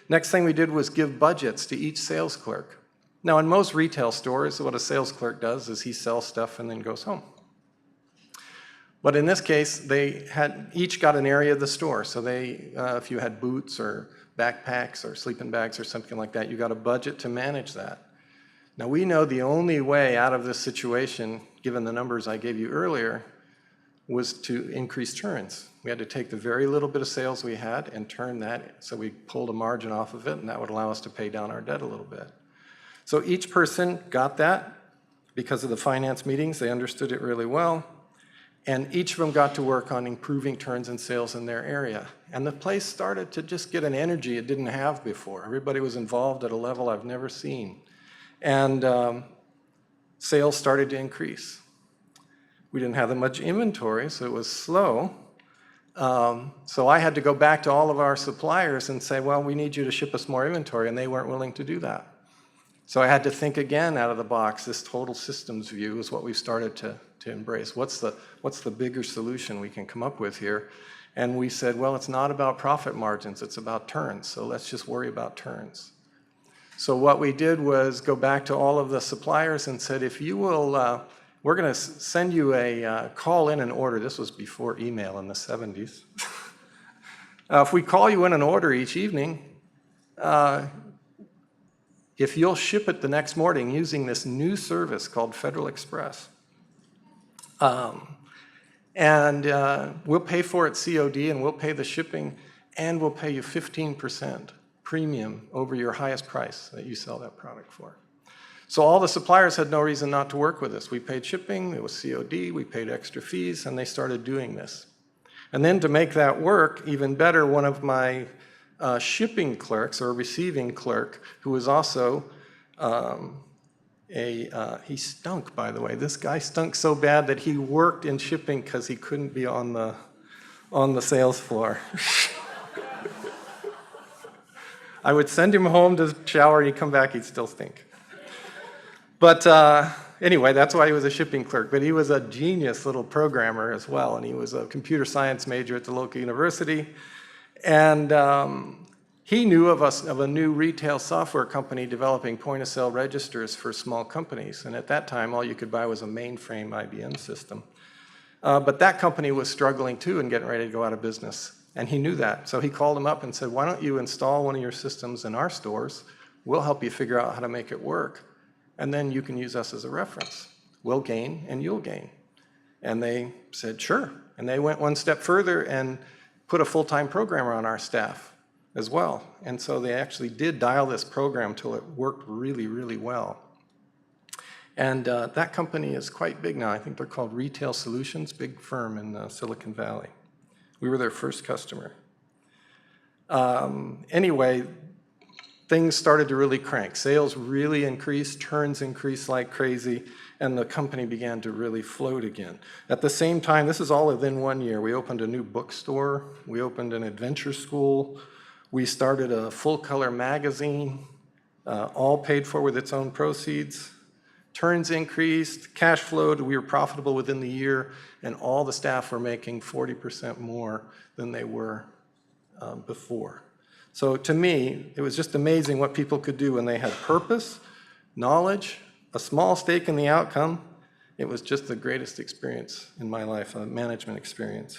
Next thing we did was give budgets to each sales clerk. Now, in most retail stores, what a sales clerk does is he sells stuff and then goes home. But in this case, they had each got an area of the store. So they, if you had boots or backpacks or sleeping bags or something like that, you got a budget to manage that. Now, we know the only way out of this situation, given the numbers I gave you earlier, was to increase turns. We had to take the very little bit of sales we had and turn that, so we pulled a margin off of it, and that would allow us to pay down our debt a little bit. So each person got that because of the finance meetings. They understood it really well. And each of them got to work on improving turns and sales in their area. And the place started to just get an energy it didn't have before. Everybody was involved at a level I've never seen. And sales started to increase. We didn't have that much inventory, so it was slow. So I had to go back to all of our suppliers and say, well, we need you to ship us more inventory, and they weren't willing to do that. So I had to think again out of the box. This total systems view is what we've started to embrace. What's the bigger solution we can come up with here? And we said, well, it's not about profit margins, it's about turns, so let's just worry about turns. So what we did was go back to all of the suppliers and said, if you will, we're going to send you a call in an order. This was before email in the 70s. If we call you in an order each evening, if you'll ship it the next morning using this new service called Federal Express, and we'll pay for it COD, and we'll pay the shipping, and we'll pay you 15% premium over your highest price that you sell that product for. So all the suppliers had no reason not to work with us. We paid shipping, it was COD, we paid extra fees, and they started doing this. And then to make that work even better, one of my shipping clerks, or receiving clerk, who was also he stunk, by the way. This guy stunk so bad that he worked in shipping because he couldn't be on the sales floor. I would send him home to shower, and he'd come back, he'd still stink. But anyway, that's why he was a shipping clerk. But he was a genius little programmer as well, and he was a computer science major at the local university. And he knew of a new retail software company developing point-of-sale registers for small companies. And at that time, all you could buy was a mainframe IBM system. But that company was struggling too and getting ready to go out of business. And he knew that. So he called him up and said, why don't you install one of your systems in our stores? We'll help you figure out how to make it work. And then you can use us as a reference. We'll gain and you'll gain. And they said, sure. And they went one step further and put a full-time programmer on our staff as well. And so they actually did dial this program till it worked really, really well. And that company is quite big now. I think they're called Retail Solutions, big firm in Silicon Valley. We were their first customer. Anyway, things started to really crank. Sales really increased, turns increased like crazy, and the company began to really float again. At the same time, this is all within 1 year, we opened a new bookstore, we opened an adventure school, we started a full-color magazine, all paid for with its own proceeds. Turns increased, cash flowed, we were profitable within the year, and all the staff were making 40% more than they were before. So to me, it was just amazing what people could do when they had purpose, knowledge, a small stake in the outcome. It was just the greatest experience in my life, a management experience.